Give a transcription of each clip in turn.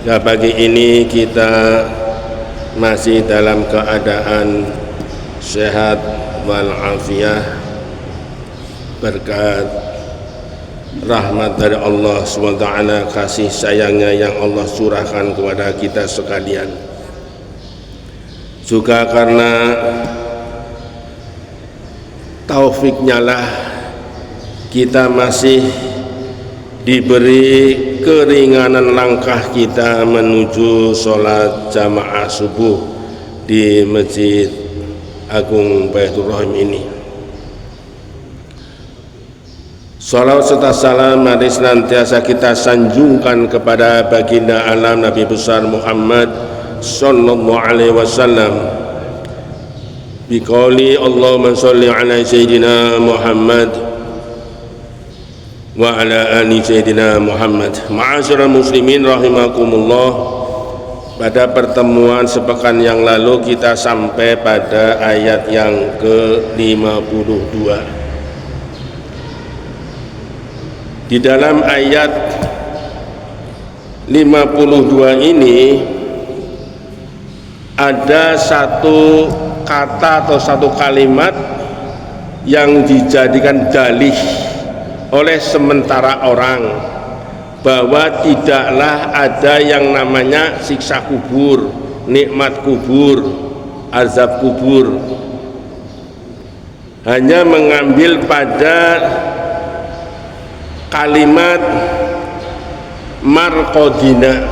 Ya, pagi ini kita masih dalam keadaan sehat walafiat berkat rahmat dari Allah SWT, kasih sayangnya yang Allah curahkan kepada kita sekalian. Juga karena taufiknya lah kita masih diberi keringanan langkah kita menuju sholat jamaah subuh di Masjid Agung Baitur Rahim ini. Salawat serta salam mari senantiasa kita sanjungkan kepada baginda alam Nabi besar Muhammad sallallahu alaihi wasallam. Biqauli Allahumma sholli ala sayyidina Muhammad wa ala ali sayyidina Muhammad. Ma'asyiral muslimin rahimakumullah. Pada pertemuan sepekan yang lalu kita sampai pada ayat yang ke-52. Di dalam ayat 52 ini ada satu kata atau satu kalimat yang dijadikan dalih oleh sementara orang bahwa tidaklah ada yang namanya siksa kubur, nikmat kubur, azab kubur. Hanya mengambil pada kalimat marqadina.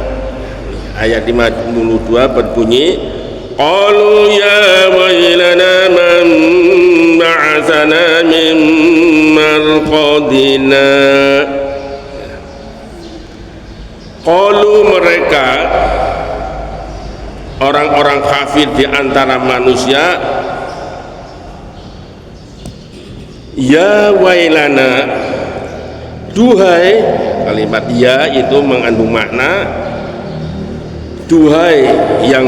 Ayat 52 berbunyi, qalu ya wailana man ba'atsana min marqadina. Qalu, mereka orang-orang kafir di antara manusia, ya wailana, duhai, kalimat ya itu mengandung makna duhai yang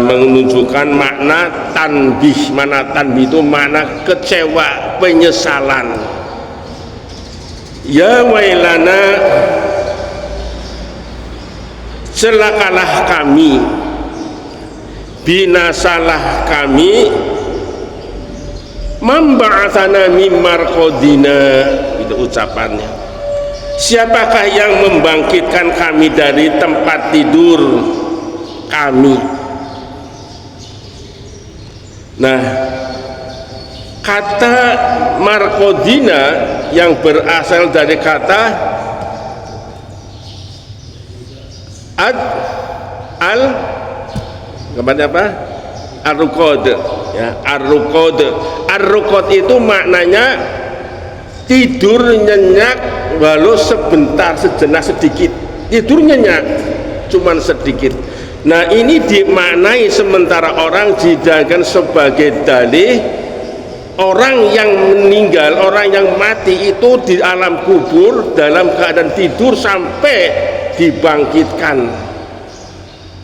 menunjukkan makna tanbih. Mana tanbih itu makna kecewa, penyesalan. Ya wailana, celakalah kami, binasalah kami, memba'atsana mim marqadina. Itu ucapannya. Siapakah yang membangkitkan kami dari tempat tidur kami? Nah, kata marqadina yang berasal dari kata kepada apa? Ar-ruqad, ya, ar-ruqad. Ar-ruqad itu maknanya tidur nyenyak walau sebentar, sejenak, sedikit. Tidur nyenyak cuman sedikit. Nah, ini dimaknai sementara orang dijadikan sebagai dalih orang yang meninggal, orang yang mati itu di alam kubur dalam keadaan tidur sampai dibangkitkan.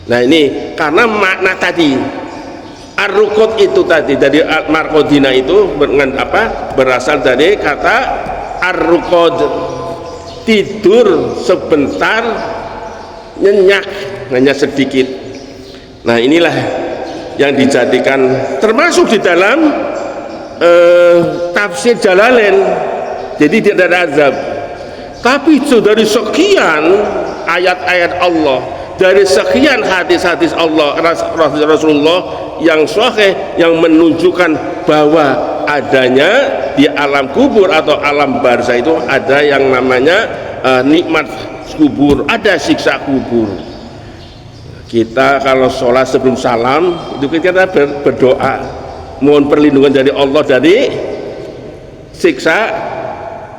Nah, ini karena makna tadi ar-ruqad itu tadi dari marqadina itu berasal dari kata ar-ruqad, tidur sebentar, nyenyak hanya sedikit. Nah, inilah yang dijadikan termasuk di dalam tafsir Jalalain. Jadi tidak ada azab, tapi dari sekian ayat-ayat Allah, dari sekian hadis-hadis Allah Rasulullah yang sahih yang menunjukkan bahwa adanya di alam kubur atau alam barzah itu ada yang namanya nikmat kubur, ada siksa kubur. Kita kalau sholat sebelum salam itu kita berdoa mohon perlindungan dari Allah dari siksa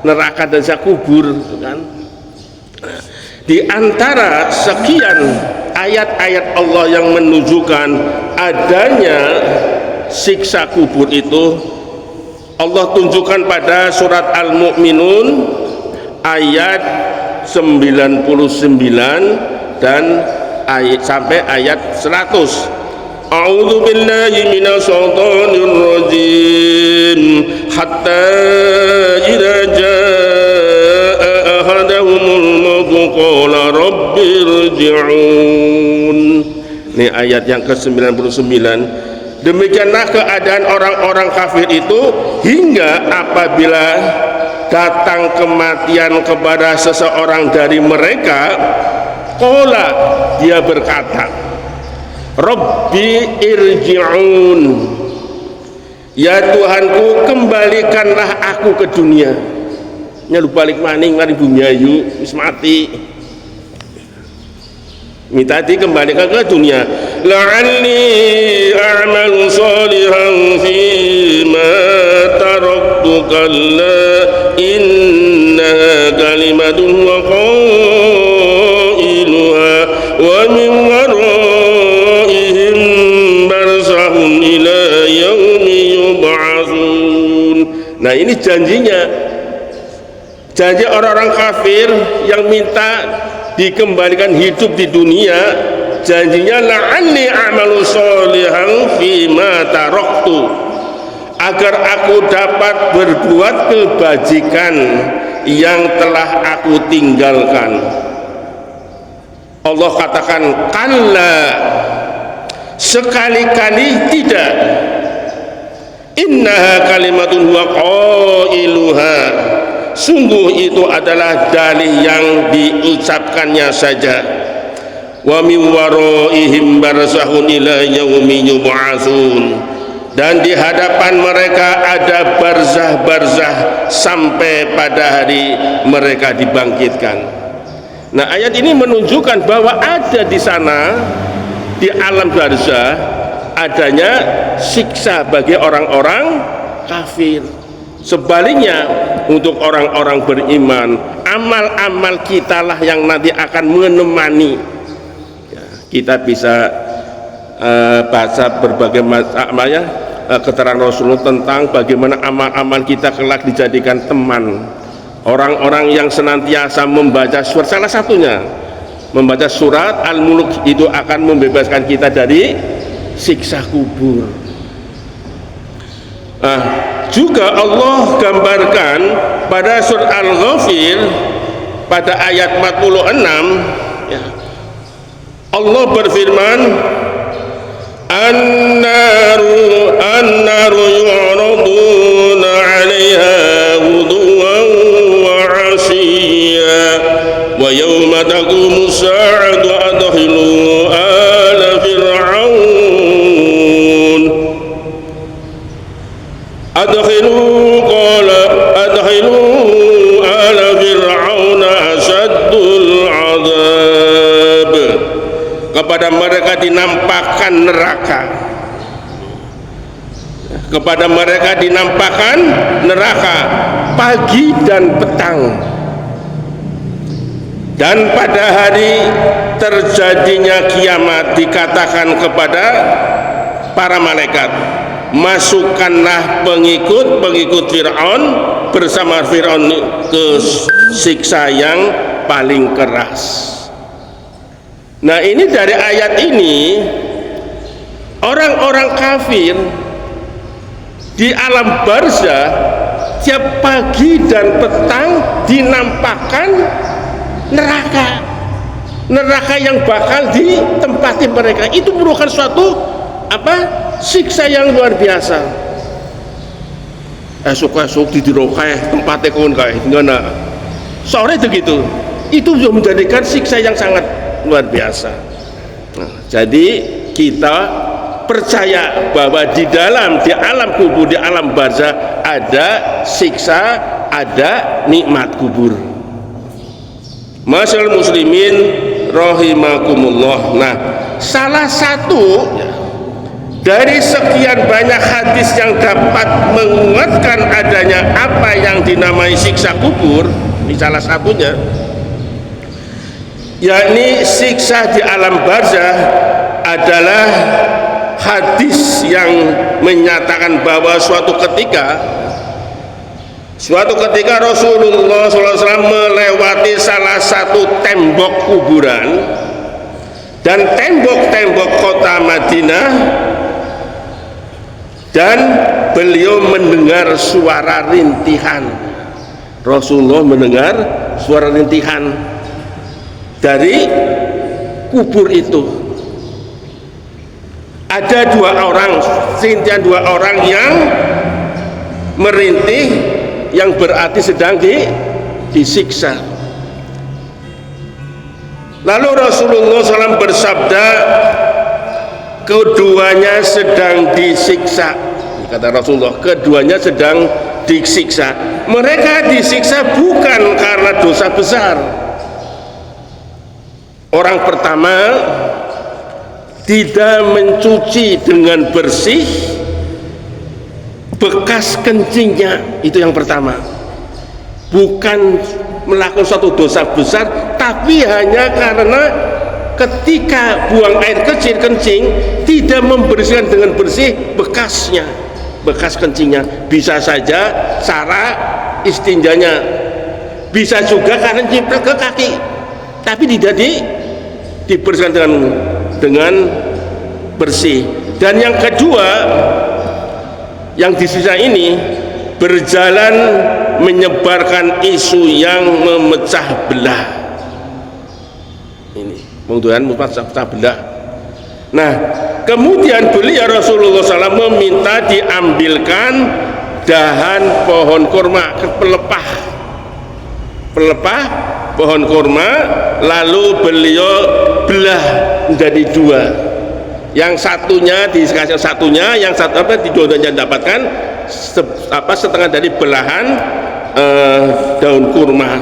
neraka dan siksa kubur, kan? Di antara sekian ayat-ayat Allah yang menunjukkan adanya siksa kubur itu, Allah tunjukkan pada surat Al-Mu'minun ayat 99 dan sampai ayat 100. A'udzu billahi minasyaitonir rajim. Hatta idza jaa ahadahumul maut qala rabbi irji'un. Ini ayat yang ke-99. Demikianlah keadaan orang-orang kafir itu hingga apabila datang kematian kepada seseorang dari mereka, qala, dia berkata, Rabbi irji'un, ya Tuhanku, kembalikanlah aku ke dunia. Nyalu balik maning mari bumi ayu wis mati, minta dikembalikan ke dunia. La'alli a'malu salihan fima taraktu kalla innaha kalimatun wa qailuha wa min waraihim barzakhun ila yaumi yub'atsun. Nah, ini janjinya, janji orang-orang kafir yang minta dikembalikan hidup di dunia. Janjinya la'anni a'malu sholihan fima taraktu, agar aku dapat berbuat kebajikan yang telah aku tinggalkan. Allah katakan kalla, sekali-kali tidak. Innaha kalimatun huwa qailuha, sungguh itu adalah dalih yang diucapkannya saja. Wa min waraihim barzakhun ila yaumi yub'atsun, dan di hadapan mereka ada barzah-barzah sampai pada hari mereka dibangkitkan. Nah, ayat ini menunjukkan bahwa ada di sana, di alam barzah, adanya siksa bagi orang-orang kafir. Sebaliknya, untuk orang-orang beriman, amal-amal kitalah yang nanti akan menemani. Ya, kita bisa baca berbagai macam keterangan Rasulullah tentang bagaimana amal-amal kita kelak dijadikan teman. Orang-orang yang senantiasa membaca surat, salah satunya membaca surat Al-Mulk, itu akan membebaskan kita dari siksa kubur. Juga Allah gambarkan pada surat Al-Ghafir pada ayat 46, ya, Allah berfirman, An-naru yu'raduna 'alaiha ghuduwan wa 'ashiyya wa yawma taqumu as-sa'atu adkhilu ala fir'aun adkhilu ala fir'auna asaddul 'adzab. Kepada mereka dinampakkan neraka, kepada mereka dinampakkan neraka pagi dan petang, dan pada hari terjadinya kiamat dikatakan kepada para malaikat, masukkanlah pengikut-pengikut Fir'aun bersama Fir'aun ke siksa yang paling keras. Nah, ini dari ayat ini, orang-orang kafir di alam barzah tiap pagi dan petang dinampakkan neraka yang bakal ditempati mereka. Itu merupakan suatu siksa yang luar biasa. Esok-esok di dirokai tempatnya kawan kayak gimana sore begitu, itu juga menjadikan siksa yang sangat luar biasa. Nah, jadi kita percaya bahwa di alam kubur, di alam barzah ada siksa, ada nikmat kubur. Masyaallah muslimin rahimakumullah. Nah, salah satu dari sekian banyak hadis yang dapat menguatkan adanya apa yang dinamai siksa kubur, ini salah satunya, yakni siksa di alam barzah adalah hadis yang menyatakan bahwa suatu ketika Rasulullah SAW melewati salah satu tembok kuburan, dan tembok-tembok kota Madinah, dan beliau mendengar suara rintihan. Rasulullah mendengar suara rintihan. dari kubur itu. Ada dua orang yang merintih, yang berarti sedang disiksa. Lalu Rasulullah SAW bersabda, keduanya sedang disiksa. Kata Rasulullah, keduanya sedang disiksa. Mereka disiksa bukan karena dosa besar. Orang pertama tidak mencuci dengan bersih bekas kencingnya, itu yang pertama. Bukan melakukan suatu dosa besar, tapi hanya karena ketika buang air kecil kencing tidak membersihkan dengan bersih bekasnya, bekas kencingnya. Bisa saja cara istinjanya, bisa juga karena nyiprat ke kaki, tapi tidak dibersihkan dengan bersih. Dan yang kedua, yang disisa ini berjalan menyebarkan isu yang memecah belah. Ini pengtuhan memecah belah. Nah, kemudian beliau Rasulullah SAW meminta diambilkan dahan pohon kurma, pelepah pohon kurma, lalu beliau belah menjadi dua. Yang satunya dikasih satunya, yang satu didapatkan setengah dari belahan daun kurma.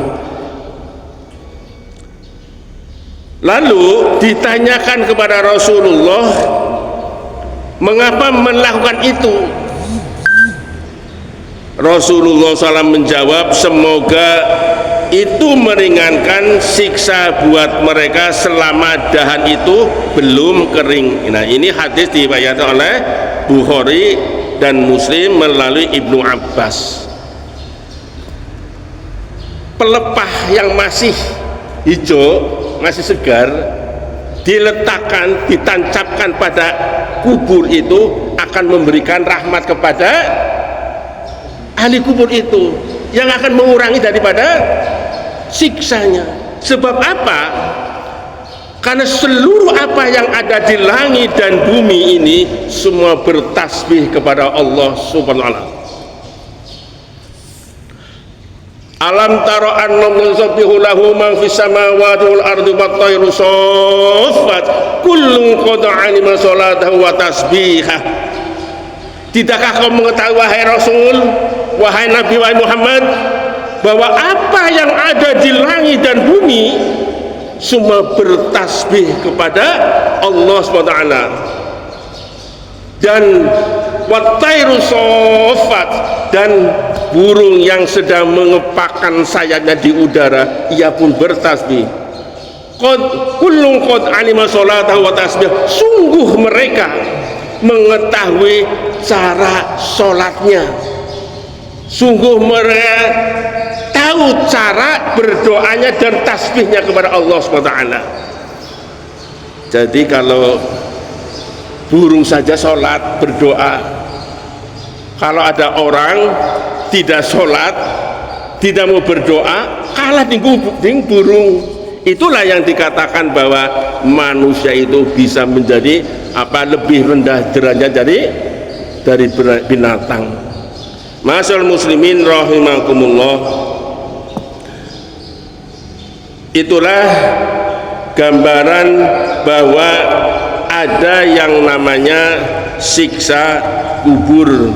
Lalu ditanyakan kepada Rasulullah, mengapa melakukan itu? Rasulullah SAW menjawab, semoga itu meringankan siksa buat mereka selama dahan itu belum kering. Nah, ini hadis diriwayatkan oleh Bukhari dan Muslim melalui Ibnu Abbas. Pelepah yang masih hijau, masih segar, diletakkan, ditancapkan pada kubur itu akan memberikan rahmat kepada ahli kubur itu, yang akan mengurangi daripada siksanya. Sebab apa? Karena seluruh apa yang ada di langit dan bumi ini semua bertasbih kepada Allah Subhanahu wa ta'ala. Alam taro annam yusabbihu lahu man fis samawati wal ardi wat tayru saffat kullun qad alima salatahu wa tasbihah. Tidakkah kau mengetahui wahai Rasul, wahai Nabi, wahai Muhammad, bahwa apa yang ada di langit dan bumi semua bertasbih kepada Allah SWT. Dan wattairu sofat, dan burung yang sedang mengepakkan sayapnya di udara, ia pun bertasbih. Kullun qad alima salatahu wa tasbih, sungguh mereka mengetahui cara sholatnya, sungguh mereka tahu cara berdoanya dan tasbihnya kepada Allah SWT. Jadi kalau burung saja sholat berdoa, kalau ada orang tidak sholat, tidak mau berdoa, kalah di burung. Itulah yang dikatakan bahwa manusia itu bisa menjadi lebih rendah derajat dari binatang. Masyaallah muslimin rahimakumullah. Itulah gambaran bahwa ada yang namanya siksa kubur.